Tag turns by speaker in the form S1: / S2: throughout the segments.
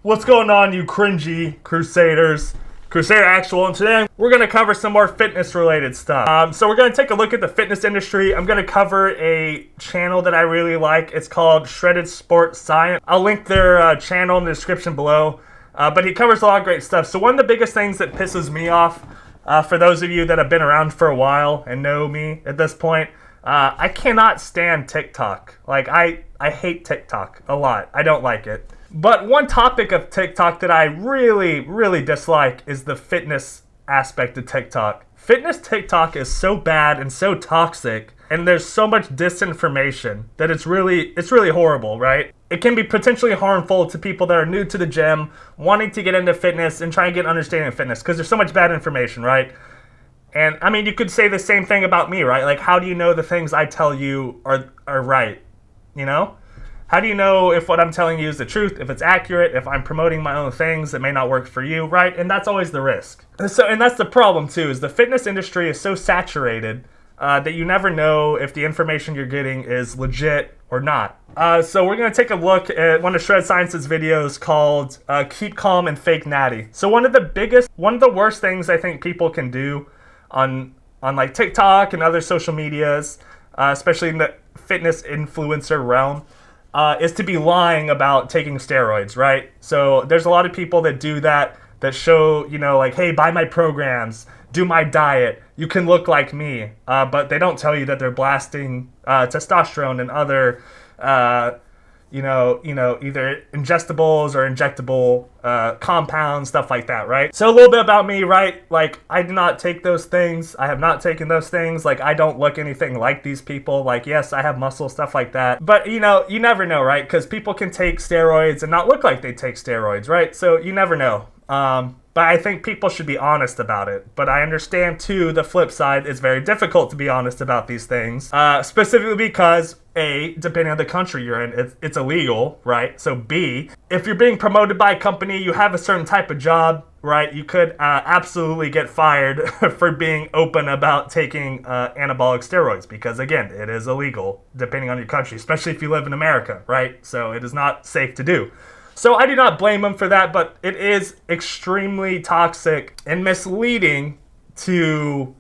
S1: What's going on, you cringy Crusaders? Crusader Actual, and today we're going to cover some more fitness related stuff. So we're going to take a look at the fitness industry. I'm going to cover a channel that I really like. It's called Shredded Sport Science. I'll link their channel in the description below. But he covers a lot of great stuff. So one of the biggest things that pisses me off, for those of you that have been around for a while and know me at this point, I cannot stand TikTok. Like, I hate TikTok a lot. I don't like it. But one topic of TikTok that I really, really dislike is the fitness aspect of TikTok. Fitness TikTok is so bad and so toxic, and there's so much disinformation that it's really horrible, right? It can be potentially harmful to people that are new to the gym, wanting to get into fitness and trying to get an understanding of fitness, because there's so much bad information, right? And I mean, you could say the same thing about me, right? Like, how do you know the things I tell you are right? You know? How do you know if what I'm telling you is the truth, if it's accurate, if I'm promoting my own things that may not work for you, right? And that's always the risk. And that's the problem too, is the fitness industry is so saturated that you never know if the information you're getting is legit or not. So we're going to take a look at one of Shred Science's videos called Keep Calm and Fake Natty. So one of the worst things I think people can do on like TikTok and other social medias, especially in the fitness influencer realm, is to be lying about taking steroids, right? So there's a lot of people that do that show, you know, like, hey, buy my programs, do my diet, you can look like me. But they don't tell you that they're blasting testosterone and other, either ingestibles or injectable compounds, stuff like that, right? So a little bit about me, right? Like, I do not take those things. I have not taken those things. Like, I don't look anything like these people. Like, yes, I have muscle, stuff like that. But, you know, you never know, right? Because people can take steroids and not look like they take steroids, right? So you never know. But I think people should be honest about it. But I understand, too, the flip side, it's very difficult to be honest about these things. Specifically because, A, depending on the country you're in, it's illegal, right? So B, if you're being promoted by a company, you have a certain type of job, right? You could absolutely get fired for being open about taking anabolic steroids. Because, again, it is illegal, depending on your country, especially if you live in America, right? So it is not safe to do. So I do not blame them for that, but it is extremely toxic and misleading to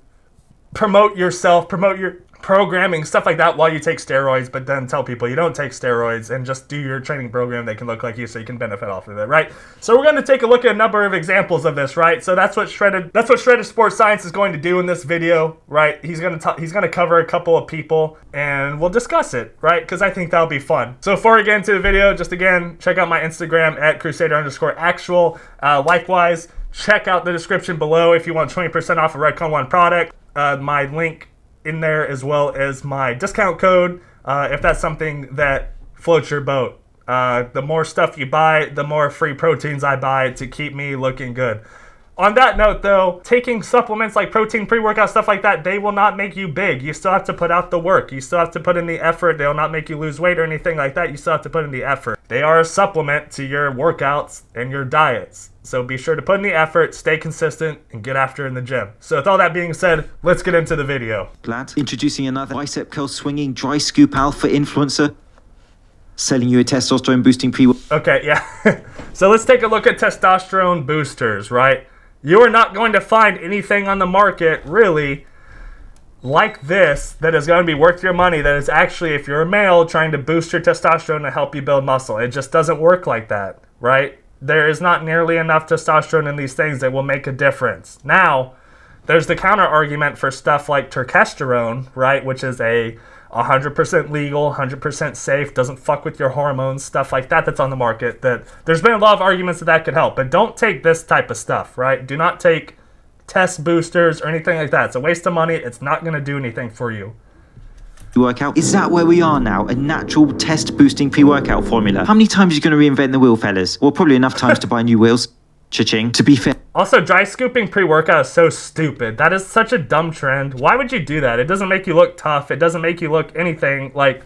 S1: promote yourself, promote your programming, stuff like that while you take steroids, but then tell people you don't take steroids and just do your training program. They can look like you so you can benefit off of it, right? So we're going to take a look at a number of examples of this, right? So that's what Shredded Sports Science is going to do in this video, right? He's going to cover a couple of people and we'll discuss it, right? Because I think that'll be fun. So before we get into the video, just again, check out my Instagram at Crusader_actual. Likewise, check out the description below if you want 20% off a Redcon 1 product. My link in there, as well as my discount code, if that's something that floats your boat. The more stuff you buy, the more free proteins I buy to keep me looking good. On that note, though, taking supplements like protein, pre-workout, stuff like that, they will not make you big. You still have to put out the work. You still have to put in the effort. They will not make you lose weight or anything like that. You still have to put in the effort. They are a supplement to your workouts and your diets. So be sure to put in the effort, stay consistent, and get after in the gym. So with all that being said, let's get into the video.
S2: Lad, introducing another bicep curl swinging dry scoop alpha influencer. Selling you a testosterone boosting
S1: Okay, yeah. So let's take a look at testosterone boosters, right? You are not going to find anything on the market, really, like this that is going to be worth your money, that is actually, if you're a male, trying to boost your testosterone to help you build muscle. It just doesn't work like that, right? There is not nearly enough testosterone in these things that will make a difference. Now, there's the counter argument for stuff like terkesterone, right, which is a 100% legal, 100% safe, doesn't fuck with your hormones, stuff like that that's on the market. That there's been a lot of arguments that could help, but don't take this type of stuff, right? Do not take test boosters or anything like that. It's a waste of money. It's not going to do anything for you.
S2: Workout. Is that where we are now? A natural test boosting pre-workout formula. How many times are you going to reinvent the wheel, fellas? Well, probably enough times to buy new wheels. Cha-ching. To be fair.
S1: Also, dry scooping pre-workout is so stupid. That is such a dumb trend. Why would you do that? It doesn't make you look tough. It doesn't make you look anything. Like,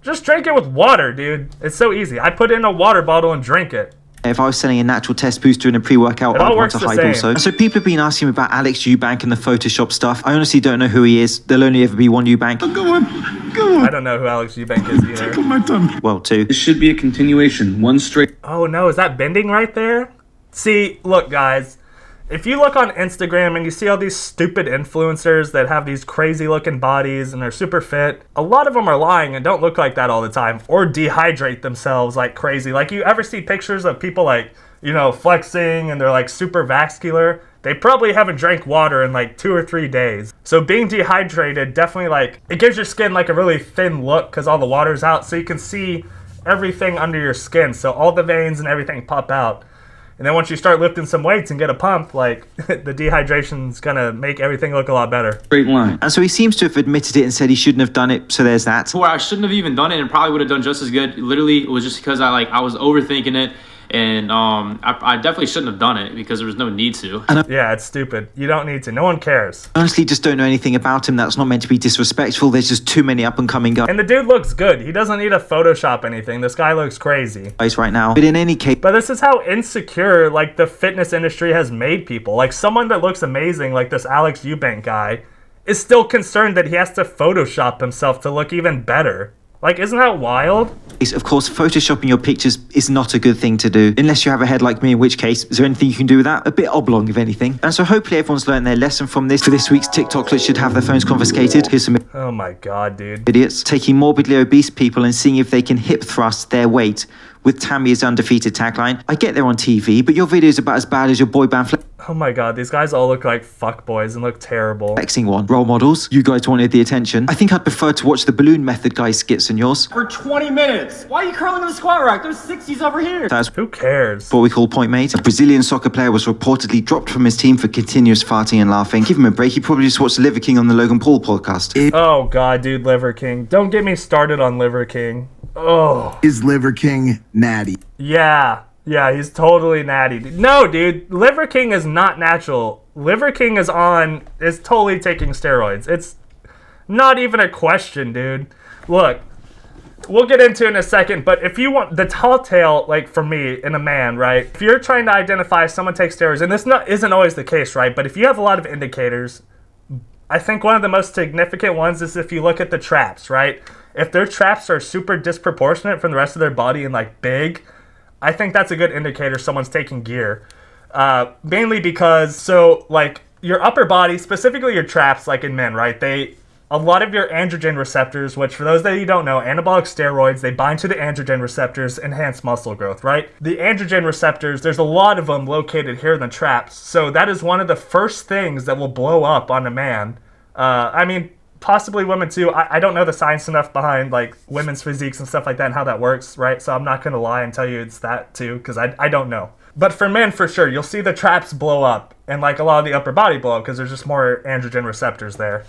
S1: just drink it with water, dude. It's so easy. I put it in a water bottle and drink it.
S2: If I was selling a natural test booster and a pre-workout,
S1: It all
S2: I'd want
S1: works
S2: to
S1: the
S2: hide
S1: same.
S2: also. So people have been asking me about Alex Eubank and the Photoshop stuff. I honestly don't know who he is. There'll only ever be one Eubank.
S3: Go on.
S1: I don't know who Alex Eubank is either.
S3: Tickle my tongue.
S2: Well, two.
S4: This should be a continuation. One straight.
S1: Oh no, is that bending right there? See, look guys, if you look on Instagram and you see all these stupid influencers that have these crazy looking bodies and they're super fit, a lot of them are lying and don't look like that all the time, or dehydrate themselves like crazy. Like, you ever see pictures of people like, you know, flexing and they're like super vascular? They probably haven't drank water in like 2 or 3 days. So being dehydrated definitely, like, it gives your skin like a really thin look because all the water's out, so you can see everything under your skin. So all the veins and everything pop out. And then once you start lifting some weights and get a pump, like, the dehydration's gonna make everything look a lot better.
S4: Straight line.
S2: And so he seems to have admitted it and said he shouldn't have done it, so there's that.
S5: Where I shouldn't have even done it and probably would have done just as good. Literally, it was just because I was overthinking it, and I definitely shouldn't have done it because there was no need to.
S1: Yeah, it's stupid. You don't need to. No one cares.
S2: Honestly, just don't know anything about him. That's not meant to be disrespectful. There's just too many up-and-coming
S1: And the dude looks good. He doesn't need to Photoshop anything. This guy looks crazy.
S2: guys right now. But in any case,
S1: But this is how insecure, like, the fitness industry has made people. Like, someone that looks amazing, like this Alex Eubank guy, is still concerned that he has to Photoshop himself to look even better. Like, isn't that wild?
S2: of course, photoshopping your pictures is not a good thing to do. Unless you have a head like me, in which case, is there anything you can do with that? A bit oblong, if anything. And so hopefully everyone's learned their lesson from this. For this week's TikTok that should have their phones confiscated. Here's some
S1: Oh my god, dude.
S2: idiots taking morbidly obese people and seeing if they can hip thrust their weight with Tammy's undefeated tagline. I get they're on TV, but your video's about as bad as your boy band
S1: Oh my god, these guys all look like fuckboys and look terrible.
S2: flexing one. Role models, you guys wanted the attention. I think I'd prefer to watch the balloon method guys skits than yours.
S6: For 20 minutes. Why are you curling in the squat rack? There's 60s over here.
S2: That's
S1: Who cares?
S2: what we call point mate. A Brazilian soccer player was reportedly dropped from his team for continuous farting and laughing. Give him a break, he probably just watched Liver King on the Logan Paul podcast.
S1: Oh god, dude, Liver King. Don't get me started on Liver King. Oh.
S3: Is Liver King natty?
S1: Yeah, he's totally natty. No, dude, Liver King is not natural. Liver King is totally taking steroids. It's not even a question, dude. Look, we'll get into it in a second, but if you want the tall tale, like for me, in a man, right? If you're trying to identify if someone takes steroids, and this isn't always the case, right? But if you have a lot of indicators, I think one of the most significant ones is if you look at the traps, right? If their traps are super disproportionate from the rest of their body and like big, I think that's a good indicator someone's taking gear. Mainly because, so like your upper body, specifically your traps, like in men, right? A lot of your androgen receptors, which for those that you don't know, anabolic steroids, they bind to the androgen receptors, enhance muscle growth, right? The androgen receptors, there's a lot of them located here in the traps. So that is one of the first things that will blow up on a man. I mean, possibly women too. I don't know the science enough behind like women's physiques and stuff like that and how that works, right? So I'm not going to lie and tell you it's that too, because I don't know. But for men, for sure, you'll see the traps blow up and like a lot of the upper body blow up because there's just more androgen receptors there.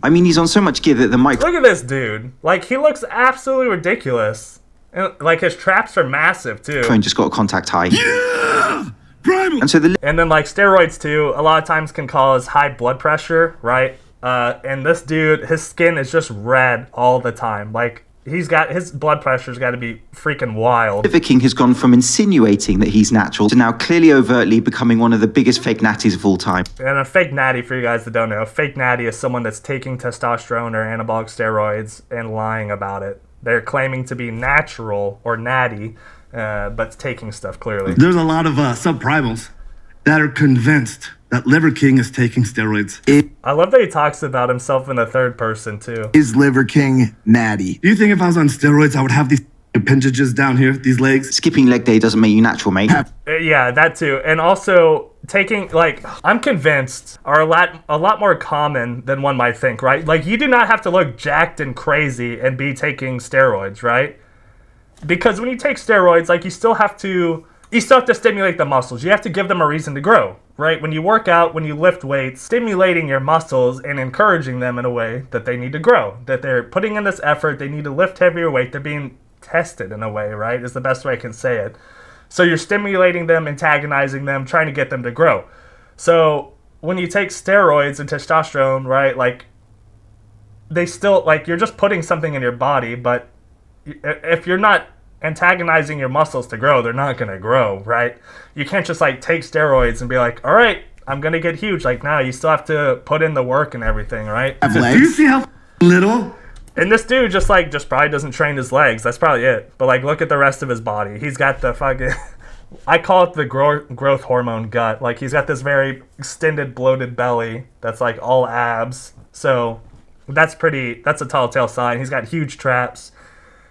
S2: I mean, he's on so much gear that the
S1: Look at this dude. Like, he looks absolutely ridiculous. And like, his traps are massive too.
S2: microphone just got contact high.
S3: Yeah! Primal!
S2: And so the
S1: And then like steroids too, a lot of times can cause high blood pressure, right? And this dude, his skin is just red all the time. Like, his blood pressure's got to be freaking wild.
S2: Liver King has gone from insinuating that he's natural to now clearly overtly becoming one of the biggest fake natties of all time.
S1: And a fake natty, for you guys that don't know, a fake natty is someone that's taking testosterone or anabolic steroids and lying about it. They're claiming to be natural or natty, but taking stuff clearly.
S3: There's a lot of subprimals that are convinced that Liver King is taking steroids.
S1: I love that he talks about himself in the third person too.
S3: Is Liver King natty? Do you think if I was on steroids, I would have these appendages down here, these legs?
S2: Skipping leg day doesn't make you natural, mate.
S1: Yeah, that too. And also taking, like, I'm convinced are a lot more common than one might think, right? Like, you do not have to look jacked and crazy and be taking steroids, right? Because when you take steroids, like, you still have to stimulate the muscles. You have to give them a reason to grow, right? When you work out, when you lift weights, stimulating your muscles and encouraging them in a way that they need to grow, that they're putting in this effort, they need to lift heavier weight, they're being tested in a way, right? Is the best way I can say it. So you're stimulating them, antagonizing them, trying to get them to grow. So when you take steroids and testosterone, right, like, they still, like, you're just putting something in your body, but if you're not antagonizing your muscles to grow, they're not going to grow, right? You can't just like take steroids and be like, all right, I'm going to get huge. Like, no, you still have to put in the work and everything, right?
S3: Do you see how little?
S1: And this dude just probably doesn't train his legs. That's probably it. But like, look at the rest of his body. He's got the fucking, I call it the growth hormone gut. Like, he's got this very extended, bloated belly that's like all abs. So that's a telltale sign. He's got huge traps.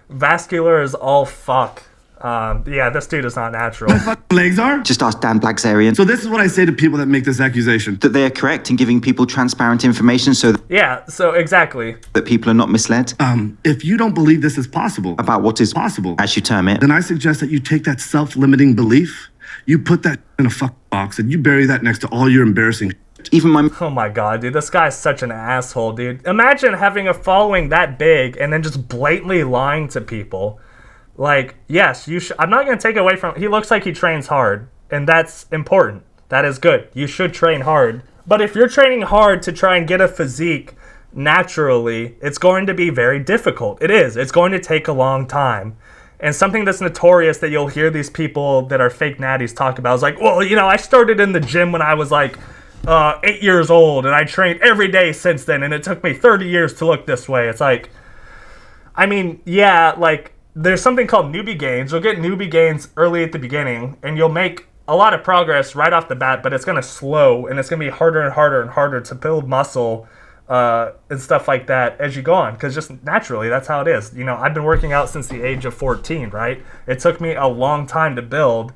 S1: Vascular is all fuck. Yeah, this dude is not natural.
S3: My fucking legs are?
S2: Just ask Dan Blackzarian.
S3: So this is what I say to people that make this accusation.
S2: That they are correct in giving people transparent information so
S1: Yeah, so exactly.
S2: that people are not misled
S3: If you don't believe this is possible,
S2: about what is
S3: possible,
S2: as you term it.
S3: then I suggest that you take that self-limiting belief, you put that in a fucking box, and you bury that next to all your embarrassing
S2: Even my
S1: Oh my god, dude, this guy's such an asshole, dude. Imagine having a following that big and then just blatantly lying to people. Like, yes, you should. I'm not going to take away from. He looks like he trains hard, and that's important. That is good. You should train hard. But if you're training hard to try and get a physique naturally, it's going to be very difficult. It is. It's going to take a long time. And something that's notorious that you'll hear these people that are fake natties talk about is like, well, you know, I started in the gym when I was like 8 years old, and I trained every day since then, and it took me 30 years to look this way. It's like, I mean, yeah, like, there's something called newbie gains. You'll get newbie gains early at the beginning, and you'll make a lot of progress right off the bat, but it's going to slow, and it's going to be harder and harder and harder to build muscle and stuff like that as you go on, because just naturally, that's how it is. You know, I've been working out since the age of 14, right? It took me a long time to build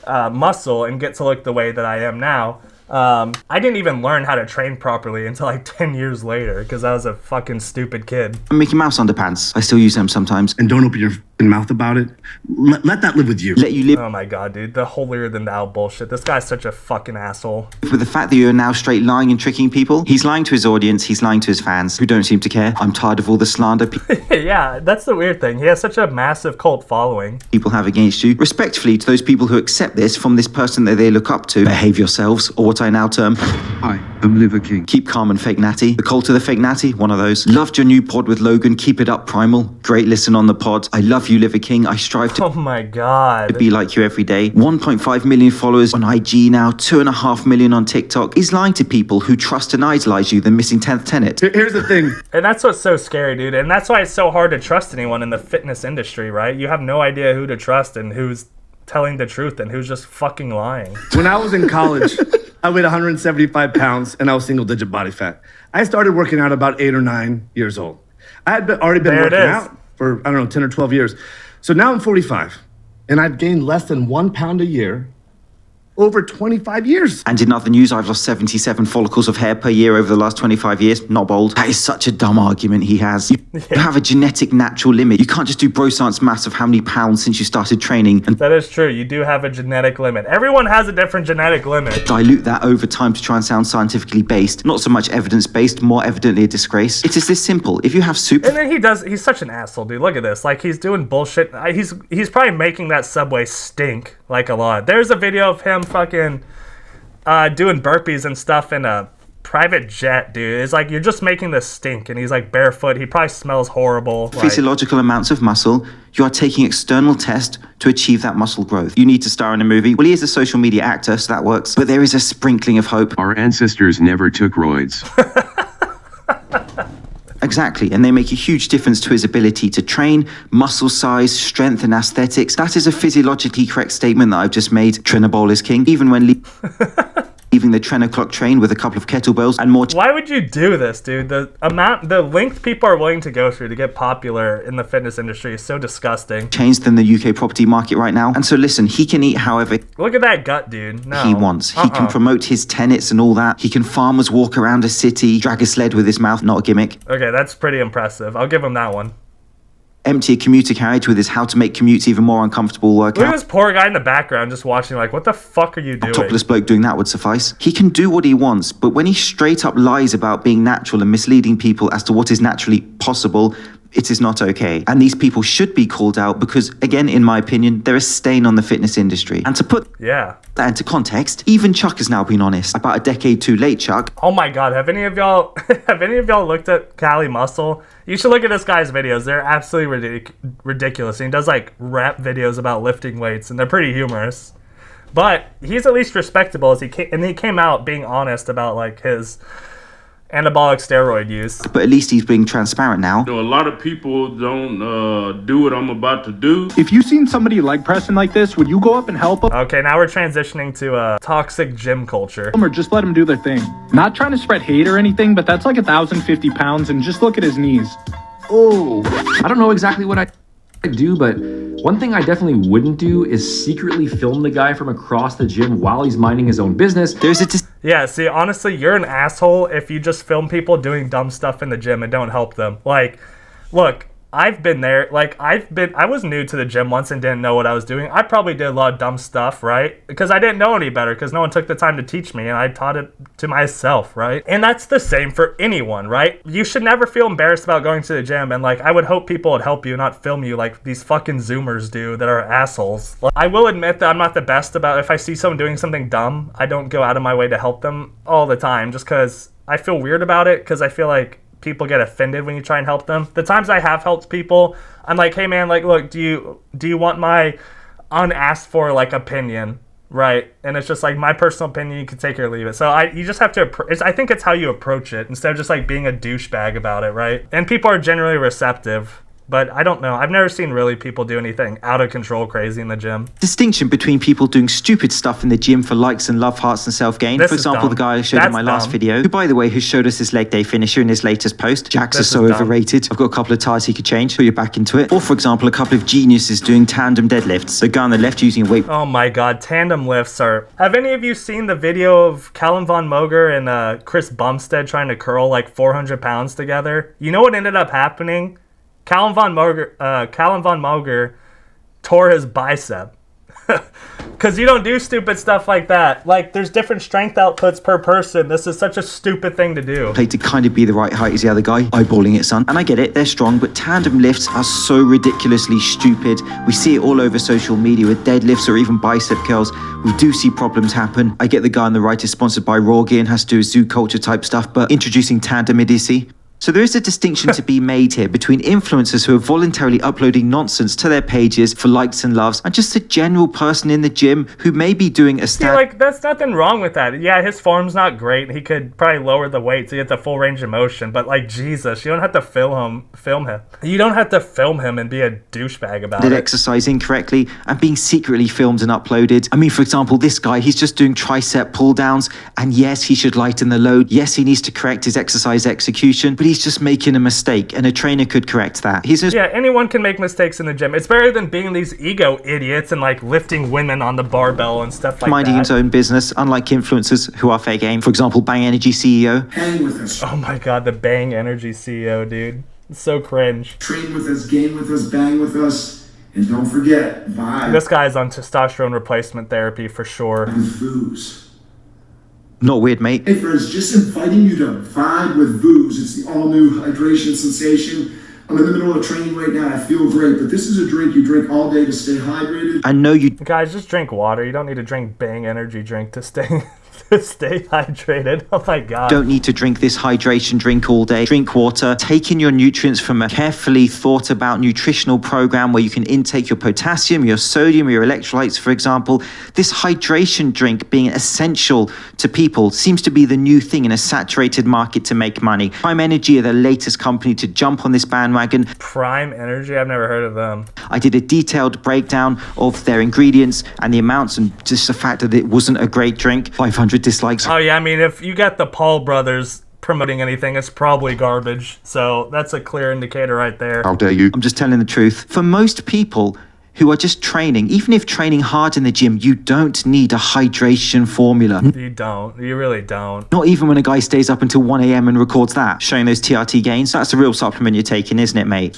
S1: muscle and get to look the way that I am now. I didn't even learn how to train properly until like 10 years later because I was a fucking stupid kid.
S2: Mickey Mouse underpants. I still use them sometimes.
S3: And don't open your mouth about it. Let that live with you.
S2: Let you live
S1: Oh my god, dude. The holier than thou bullshit. This guy's such a fucking asshole.
S2: with the fact that you're now straight lying and tricking people. He's lying to his audience. He's lying to his fans who don't seem to care. I'm tired of all the slander
S1: Yeah, that's the weird thing. He has such a massive cult following.
S2: people have against you. Respectfully to those people who accept this from this person that they look up to, behave yourselves, or what I now term
S7: Hi, I'm Liver King.
S2: keep calm and fake natty. The cult of the fake natty, one of those. Loved your new pod with Logan. Keep it up, Primal. Great listen on the pod. I love you, Liver King. I strive to
S1: Oh my god.
S2: be like you every day. 1.5 million followers on IG now, 2.5 million on TikTok. He's lying to people who trust and idolize you, the missing 10th tenet.
S3: Here's the thing.
S1: And that's what's so scary, dude. And that's why it's so hard to trust anyone in the fitness industry, right? You have no idea who to trust and who's telling the truth and who's just fucking lying.
S3: When I was in college, I weighed 175 pounds and I was single-digit body fat. I started working out about 8 or 9 years old. I had already been
S1: There it
S3: working
S1: is.
S3: out for, I don't know, 10 or 12 years. So now I'm 45, and I've gained less than 1 pound a year over 25 years.
S2: And in other news, I've lost 77 follicles of hair per year over the last 25 years. Not bold. That is such a dumb argument he has. You have a genetic natural limit. You can't just do bro science maths of how many pounds since you started training and
S1: That is true. You do have a genetic limit. Everyone has a different genetic limit.
S2: dilute that over time to try and sound scientifically based. Not so much evidence-based, more evidently a disgrace. It is this simple. If you have super
S1: And then he's such an asshole, dude. Look at this. Like, he's doing bullshit. He's probably making that Subway stink, like, a lot. There's a video of him fucking doing burpees and stuff in a private jet, dude. It's like, you're just making this stink, and he's, like, barefoot. He probably smells horrible. Like,
S2: physiological amounts of muscle, you are taking external tests to achieve that muscle growth. You need to star in a movie. Well, he is a social media actor, so that works. But there is a sprinkling of hope.
S7: Our ancestors never took roids.
S2: Exactly, and they make a huge difference to his ability to train, muscle size, strength, and aesthetics. That is a physiologically correct statement that I've just made. Trenabol is king, even when leaving the Tren o'clock train with a couple of kettlebells and more
S1: why would you do this, dude? The length people are willing to go through to get popular in the fitness industry is so disgusting.
S2: chains than the UK property market right now. And so listen, he can eat however
S1: Look at that gut, dude. No.
S2: he wants. He can promote his tenets and all that. He can farmers walk around a city, drag a sled with his mouth, not a gimmick.
S1: Okay, that's pretty impressive. I'll give him that one.
S2: Empty a commuter carriage with his how to make commutes even more uncomfortable
S1: Look at
S2: workout.
S1: this poor guy in the background just watching like, what the fuck are you doing?
S2: Topless bloke doing that would suffice. He can do what he wants, but when he straight up lies about being natural and misleading people as to what is naturally possible, it is not okay. And these people should be called out because, again, in my opinion, they're a stain on the fitness industry. And to put that into context, even Chuck has now been honest. About a decade too late, Chuck.
S1: Oh my god, have any of y'all looked at Cali Muscle? You should look at this guy's videos. They're absolutely ridiculous. And he does like rap videos about lifting weights, and they're pretty humorous. But he's at least respectable as he came out being honest about like his anabolic steroid use.
S2: But at least he's being transparent now.
S8: A lot of people don't do what I'm about to do.
S9: If you seen somebody leg pressing like this, would you go up and help them?
S1: Okay, now we're transitioning to toxic gym culture.
S9: Or just let them do their thing. Not trying to spread hate or anything, but that's like 1,050 pounds, and just look at his knees.
S10: Oh, I don't know exactly what I do, but one thing I definitely wouldn't do is secretly film the guy from across the gym while he's minding his own business.
S1: Yeah, see, honestly, you're an asshole if you just film people doing dumb stuff in the gym and don't help them. Like, look, I've been there. Like, I was new to the gym once and didn't know what I was doing. I probably did a lot of dumb stuff, right? Because I didn't know any better because no one took the time to teach me and I taught it to myself, right? And that's the same for anyone, right? You should never feel embarrassed about going to the gym, and like, I would hope people would help you, not film you like these fucking Zoomers do that are assholes. Like, I will admit that I'm not the best about if I see someone doing something dumb, I don't go out of my way to help them all the time just because I feel weird about it because I feel like people get offended when you try and help them. The times I have helped people, I'm like, hey man, like, look, do you want my unasked for like opinion, right? And it's just like my personal opinion, you can take it or leave it. So you just have to, I think it's how you approach it instead of just like being a douchebag about it, right? And people are generally receptive. But I don't know. I've never seen really people do anything out of control crazy in the gym.
S2: Distinction between people doing stupid stuff in the gym for likes and love hearts and self-gain. For example, the guy I showed in my last video, who, by the way, has showed us his leg day finisher in his latest post. Jacks are so overrated. I've got a couple of tires he could change, put you back into it. Or, for example, a couple of geniuses doing tandem deadlifts. The guy on the left using a weight...
S1: Oh my god, tandem lifts are... Have any of you seen the video of Callum Von Moger and Chris Bumstead trying to curl like 400 pounds together? You know what ended up happening? Callum Von Moger tore his bicep. Because you don't do stupid stuff like that. Like, there's different strength outputs per person. This is such a stupid thing to do.
S2: Played to kind of be the right height as the other guy. Eyeballing it, son. And I get it, they're strong, but tandem lifts are so ridiculously stupid. We see it all over social media with deadlifts or even bicep curls. We do see problems happen. I get the guy on the right is sponsored by Raw Gear and has to do zoo culture type stuff, but introducing tandem idiocy. So there is a distinction to be made here between influencers who are voluntarily uploading nonsense to their pages for likes and loves and just a general person in the gym who may be doing a
S1: Yeah, like, there's nothing wrong with that. Yeah, his form's not great. He could probably lower the weight to get the full range of motion, but like, Jesus, you don't have to film him. You don't have to film him and be a douchebag about it.
S2: Exercise incorrectly and being secretly filmed and uploaded. I mean, for example, this guy, he's just doing tricep pull downs, and yes, he should lighten the load. Yes, he needs to correct his exercise execution, but he's just making a mistake, and a trainer could correct that.
S1: Yeah, anyone can make mistakes in the gym. It's better than being these ego idiots and like lifting women on the barbell and stuff like
S2: minding
S1: that.
S2: his own business, unlike influencers who are fair game. For example, Bang Energy CEO.
S11: Hang with us.
S1: Oh my god, the Bang Energy CEO, dude. It's so cringe.
S11: Train with us, gain with us, bang with us, and don't forget, vibe.
S1: This guy's on testosterone replacement therapy for sure.
S11: Booze.
S2: Not weird, mate.
S11: Hey, friends, just inviting you to vibe with booze. It's the all-new hydration sensation. I'm in the middle of training right now. I feel great, but this is a drink you drink all day to stay hydrated.
S2: I know you
S1: guys just drink water. You don't need to drink Bang Energy drink to stay hydrated. Oh my god.
S2: Don't need to drink this hydration drink all day. Drink water. Take in your nutrients from a carefully thought about nutritional program where you can intake your potassium, your sodium, your electrolytes, for example. This hydration drink being essential to people seems to be the new thing in a saturated market to make money. Prime Energy are the latest company to jump on this bandwagon.
S1: Prime Energy? I've never heard of them.
S2: I did a detailed breakdown of their ingredients and the amounts and just the fact that it wasn't a great drink. 500 dislikes.
S1: Oh yeah, I mean, if you got the Paul brothers promoting anything, it's probably garbage. So that's a clear indicator right there.
S7: How dare you?
S2: I'm just telling the truth. For most people who are just training, even if training hard in the gym, you don't need a hydration formula.
S1: You don't. You really don't.
S2: Not even when a guy stays up until 1 a.m. and records that, showing those TRT gains. That's the real supplement you're taking, isn't it, mate?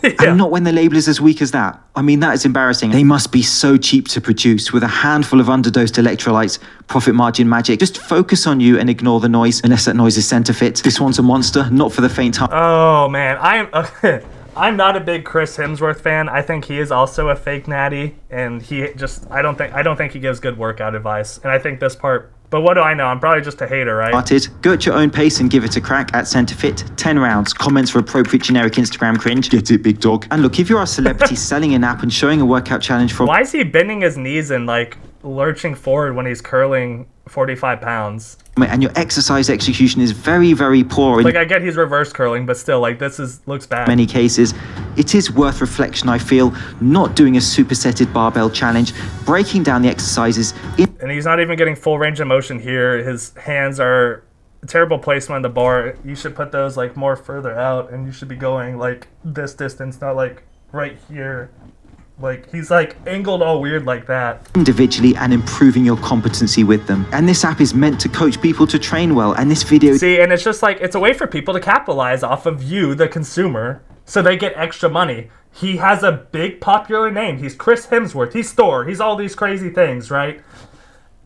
S2: And not when the label is as weak as that. I mean, that is embarrassing. They must be so cheap to produce with a handful of underdosed electrolytes, profit margin magic. Just focus on you and ignore the noise, unless that noise is center fit. This one's a monster, not for the faint heart.
S1: Oh man, I'm not a big Chris Hemsworth fan. I think he is also a fake natty, and I don't think he gives good workout advice. And I think this part, but what do I know? I'm probably just a hater, right?
S2: Go at your own pace and give it a crack at Centre Fit. 10 rounds, comments for appropriate generic Instagram cringe. Get it, big dog. And look, if you're a celebrity selling an app and showing a workout challenge for...
S1: Why is he bending his knees and like lurching forward when he's curling 45 pounds?
S2: And your exercise execution is very, very poor.
S1: Like, I get he's reverse curling, but still, like, looks bad.
S2: Many cases, it is worth reflection, I feel, not doing a supersetted barbell challenge, breaking down the exercises.
S1: And he's not even getting full range of motion here. His hands are terrible placement on the bar. You should put those, like, more further out, and you should be going, like, this distance, not, like, right here. Like, he's, like, angled all weird like that.
S2: Individually and improving your competency with them. And this app is meant to coach people to train well. And this video...
S1: See, and it's just, like, it's a way for people to capitalize off of you, the consumer, so they get extra money. He has a big popular name. He's Chris Hemsworth. He's Thor. He's all these crazy things, right?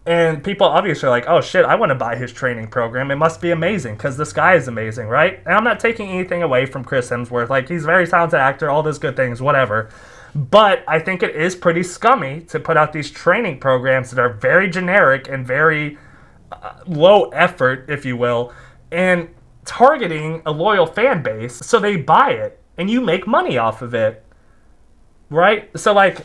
S1: And people obviously are like, oh, shit, I want to buy his training program. It must be amazing because this guy is amazing, right? And I'm not taking anything away from Chris Hemsworth. Like, he's a very talented actor, all those good things, whatever. But I think it is pretty scummy to put out these training programs that are very generic and very low effort, if you will, and targeting a loyal fan base so they buy it and you make money off of it, right? So, like,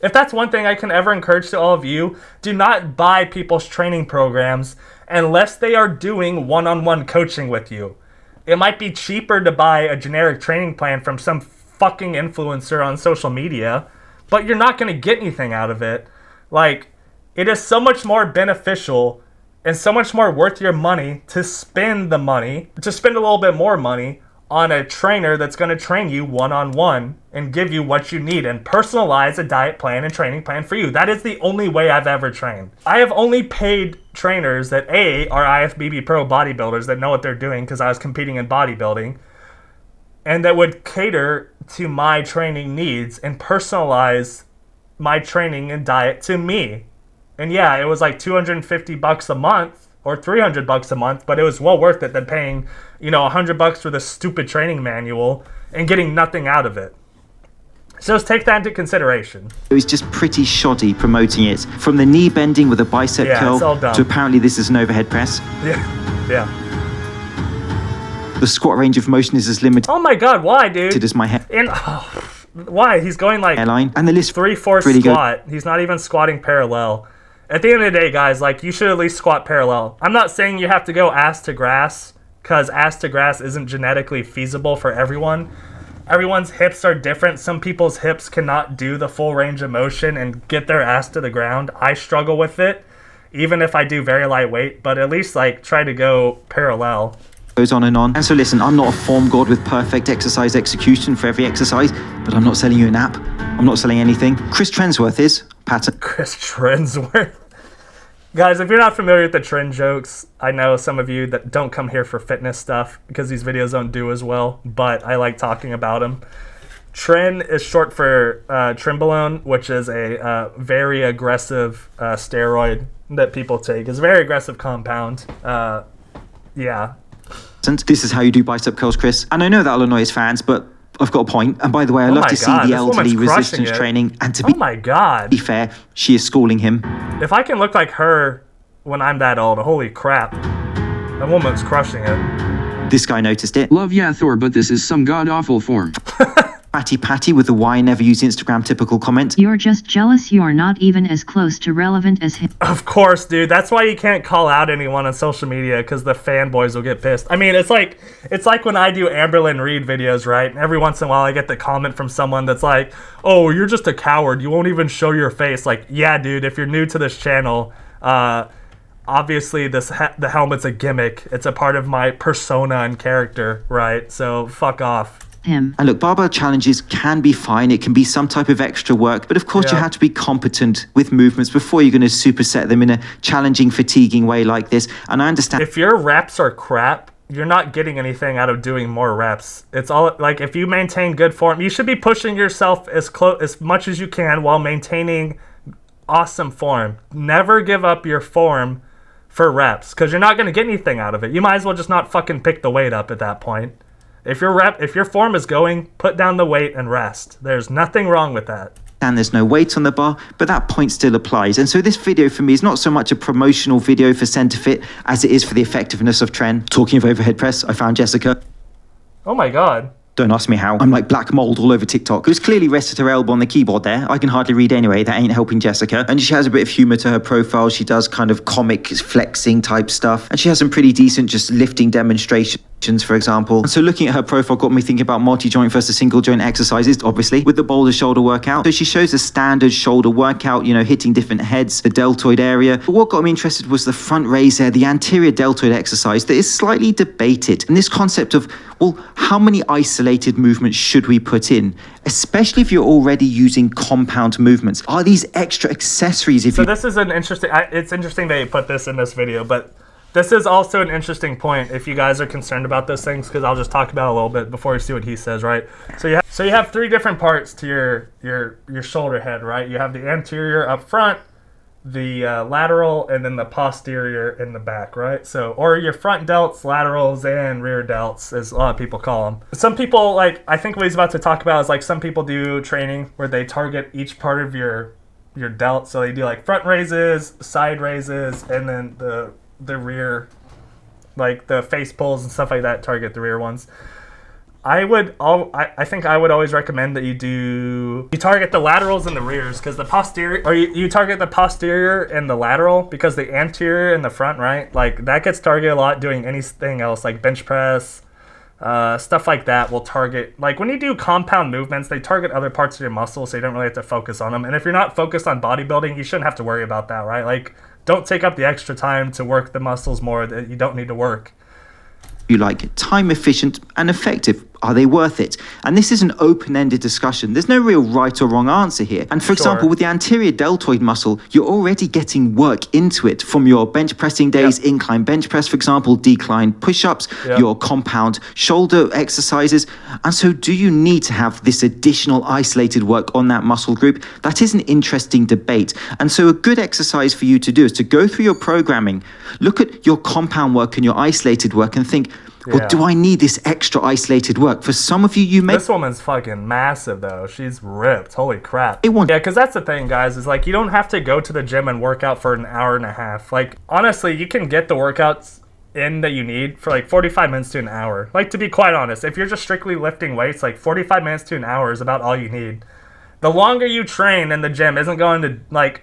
S1: if that's one thing I can ever encourage to all of you, do not buy people's training programs unless they are doing one-on-one coaching with you. It might be cheaper to buy a generic training plan from some fucking influencer on social media, but you're not going to get anything out of it. Like, it is so much more beneficial and so much more worth your money to spend a little bit more money on a trainer that's going to train you one-on-one and give you what you need and personalize a diet plan and training plan for you. That is the only way I've ever trained. I have only paid trainers that are IFBB pro bodybuilders that know what they're doing because I was competing in bodybuilding, and that would cater to my training needs and personalize my training and diet to me. And yeah, it was like $250 a month or $300 a month, but it was well worth it than paying, $100 for this stupid training manual and getting nothing out of it. So let's take that into consideration.
S2: It was just pretty shoddy promoting it. From the knee bending with a bicep curl to apparently this is an overhead press.
S1: Yeah.
S2: The squat range of motion is as limited.
S1: Oh my god, why, dude?
S2: As my head.
S1: And why? He's going like
S2: hairline. And the list
S1: 3/4
S2: really
S1: squat. He's not even squatting parallel. At the end of the day, guys, like, you should at least squat parallel. I'm not saying you have to go ass to grass, because ass to grass isn't genetically feasible for everyone. Everyone's hips are different. Some people's hips cannot do the full range of motion and get their ass to the ground. I struggle with it, even if I do very lightweight, but at least, like, try to go parallel.
S2: Goes on and on. And so listen, I'm not a form god with perfect exercise execution for every exercise, but I'm not selling you an app. I'm not selling anything. Chris Trensworth is. Pattern.
S1: Chris Trensworth. Guys, if you're not familiar with the trend jokes, I know some of you that don't come here for fitness stuff because these videos don't do as well, but I like talking about them. Tren is short for Trenbolone, which is a very aggressive steroid that people take. It's a very aggressive compound. Yeah.
S2: This is how you do bicep curls, Chris. And I know that'll annoy his fans, but I've got a point. And by the way, I love to see the elderly resistance training. And to be fair, she is schooling him.
S1: If I can look like her when I'm that old, holy crap. That woman's crushing it.
S2: This guy noticed it.
S7: Love yeah, Thor, but this is some god-awful form.
S2: Patty with the why never use Instagram typical comment.
S12: You're just jealous you are not even as close to relevant as him.
S1: Of course, dude. That's why you can't call out anyone on social media, because the fanboys will get pissed. I mean, it's like when I do Amberlynn Reed videos, right? And every once in a while I get the comment from someone that's like, oh, you're just a coward. You won't even show your face. Like, yeah, dude, if you're new to this channel, obviously the helmet's a gimmick. It's a part of my persona and character, right? So fuck off.
S2: And look, barbell challenges can be fine. It can be some type of extra work, but of course you have to be competent with movements before you're going to superset them in a challenging, fatiguing way like this. And I understand
S1: if your reps are crap you're not getting anything out of doing more reps. It's all like, if you maintain good form, you should be pushing yourself as much as you can while maintaining awesome form. Never give up your form for reps, because you're not going to get anything out of it. You might as well just not fucking pick the weight up at that point. If your form is going, put down the weight and rest. There's nothing wrong with that.
S2: And there's no weight on the bar, but that point still applies. And so this video for me is not so much a promotional video for CenterFit as it is for the effectiveness of Tren. Talking of overhead press, I found Jessica.
S1: Oh my God.
S2: Don't ask me how. I'm like black mold all over TikTok. Who's clearly rested her elbow on the keyboard there. I can hardly read anyway. That ain't helping Jessica. And she has a bit of humor to her profile. She does kind of comic flexing type stuff. And she has some pretty decent just lifting demonstrations, for example. And so looking at her profile got me thinking about multi-joint versus single joint exercises, obviously, with the boulder shoulder workout. So she shows a standard shoulder workout, you know, hitting different heads, the deltoid area. But what got me interested was the front raise there, the anterior deltoid exercise that is slightly debated. And this concept of, well, how many isolated movements should we put in? Especially if you're already using compound movements. Are these extra accessories if
S1: So this is an interesting, it's interesting that you put this in this video, but this is also an interesting point if you guys are concerned about those things, because I'll just talk about it a little bit before you see what he says, right? So you have three different parts to your shoulder head, right? You have the anterior up front, the lateral, and then the posterior in the back, right? So, or your front delts, laterals, and rear delts, as a lot of people call them. Some people, like, I think what he's about to talk about is like some people do training where they target each part of your delt. So they do like front raises, side raises, and then the rear, like the face pulls and stuff like that, target the rear ones. I think I would always recommend that you target the laterals and the rears, because the posterior, or you target the posterior and the lateral, because the anterior and the front, right, like that gets targeted a lot doing anything else like bench press, stuff like that will target, like when you do compound movements, they target other parts of your muscles, so you don't really have to focus on them. And if you're not focused on bodybuilding, you shouldn't have to worry about that, right? Like, don't take up the extra time to work the muscles more that you don't need to work.
S2: You like time efficient and effective. Are they worth it? And this is an open-ended discussion. There's no real right or wrong answer here. And for example, with the anterior deltoid muscle, you're already getting work into it from your bench pressing days, incline bench press, for example, decline push-ups, your compound shoulder exercises. And so do you need to have this additional isolated work on that muscle group? That is an interesting debate. And so a good exercise for you to do is to go through your programming, look at your compound work and your isolated work and think, well, do I need this extra isolated work? For some of you, you may...
S1: This woman's fucking massive, though. She's ripped. Holy crap. Yeah, because that's the thing, guys, is like you don't have to go to the gym and work out for an hour and a half. Like, honestly, you can get the workouts in that you need for like 45 minutes to an hour. Like, to be quite honest, if you're just strictly lifting weights, like 45 minutes to an hour is about all you need. The longer you train in the gym isn't going to, like...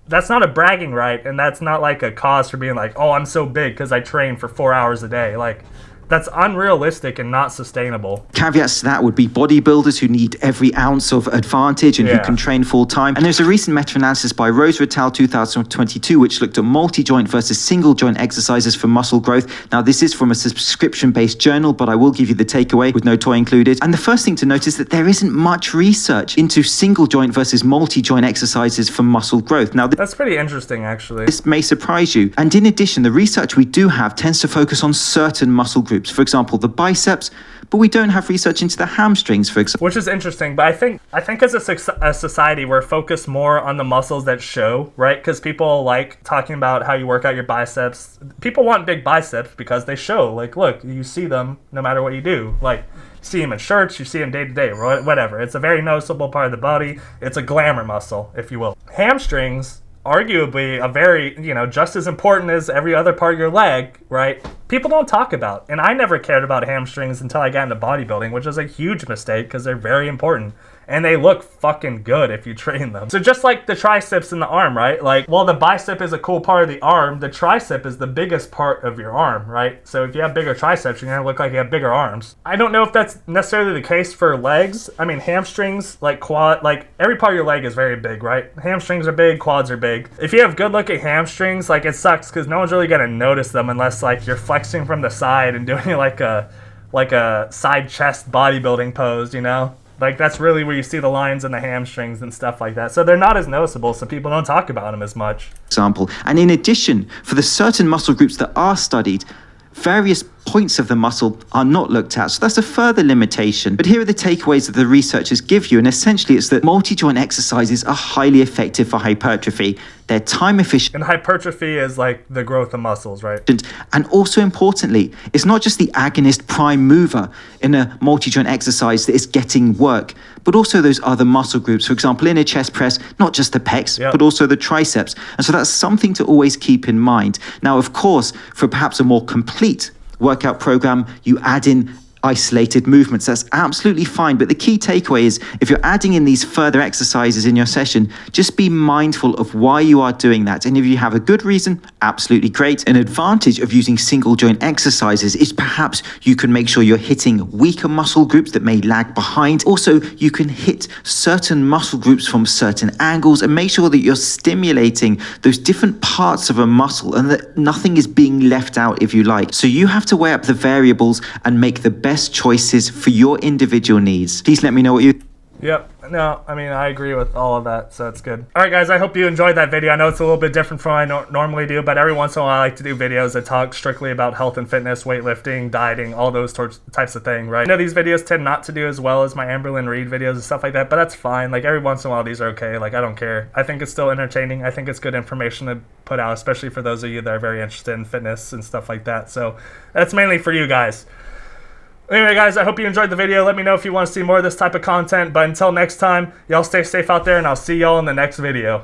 S1: That's not a bragging right, and that's not like a cause for being like, oh, I'm so big because I train for 4 hours a day. Like... That's unrealistic and not sustainable.
S2: Caveats to that would be bodybuilders who need every ounce of advantage and who can train full time. And there's a recent meta-analysis by Rose Rattal 2022 which looked at multi-joint versus single joint exercises for muscle growth. Now this is from a subscription-based journal, but I will give you the takeaway with no toy included. And the first thing to note is that there isn't much research into single joint versus multi-joint exercises for muscle growth. Now
S1: that's pretty interesting, actually.
S2: This may surprise you. And in addition, the research we do have tends to focus on certain muscle groups. For example, the biceps, but we don't have research into the hamstrings, for example.
S1: Which is interesting, but I think as a society, we're focused more on the muscles that show, right? Because people like talking about how you work out your biceps. People want big biceps because they show. Like, look, you see them no matter what you do. Like, you see them in shirts, you see them day to day, whatever. It's a very noticeable part of the body. It's a glamour muscle, if you will. Hamstrings, arguably a very, just as important as every other part of your leg, right? People don't talk about. And I never cared about hamstrings until I got into bodybuilding, which is a huge mistake because they're very important. And they look fucking good if you train them. So just like the triceps and the arm, right? Like, well, the bicep is a cool part of the arm. The tricep is the biggest part of your arm, right? So if you have bigger triceps, you're gonna look like you have bigger arms. I don't know if that's necessarily the case for legs. I mean, hamstrings, like quad, like every part of your leg is very big, right? Hamstrings are big, quads are big. If you have good looking hamstrings, like it sucks because no one's really gonna notice them unless like you're flexing from the side and doing like a side chest bodybuilding pose, Like, that's really where you see the lines in the hamstrings and stuff like that. So they're not as noticeable, so people don't talk about them as much.
S2: Example. And in addition, for the certain muscle groups that are studied, various points of the muscle are not looked at. So that's a further limitation. But here are the takeaways that the researchers give you. And essentially it's that multi-joint exercises are highly effective for hypertrophy. They're time efficient.
S1: And hypertrophy is like the growth of muscles, right?
S2: And also importantly, it's not just the agonist prime mover in a multi-joint exercise that is getting work, but also those other muscle groups. For example, in a chest press, not just the pecs, but also the triceps. And so that's something to always keep in mind. Now, of course, for perhaps a more complete workout program, you add in isolated movements. That's absolutely fine. But the key takeaway is if you're adding in these further exercises in your session, just be mindful of why you are doing that. And if you have a good reason, absolutely great. An advantage of using single joint exercises is perhaps you can make sure you're hitting weaker muscle groups that may lag behind. Also, you can hit certain muscle groups from certain angles and make sure that you're stimulating those different parts of a muscle and that nothing is being left out, if you like. So you have to weigh up the variables and make the best choices for your individual needs. Please let me know what you...
S1: Yep. No, I mean, I agree with all of that, so it's good. All right, guys, I hope you enjoyed that video. I know it's a little bit different from what I normally do, but every once in a while I like to do videos that talk strictly about health and fitness, weightlifting, dieting, all those types of things, right? I know these videos tend not to do as well as my Amberlyn Reed videos and stuff like that, but that's fine. Like, every once in a while these are okay. Like, I don't care. I think it's still entertaining. I think it's good information to put out, especially for those of you that are very interested in fitness and stuff like that. So that's mainly for you guys. Anyway, guys, I hope you enjoyed the video. Let me know if you want to see more of this type of content. But until next time, y'all stay safe out there, and I'll see y'all in the next video.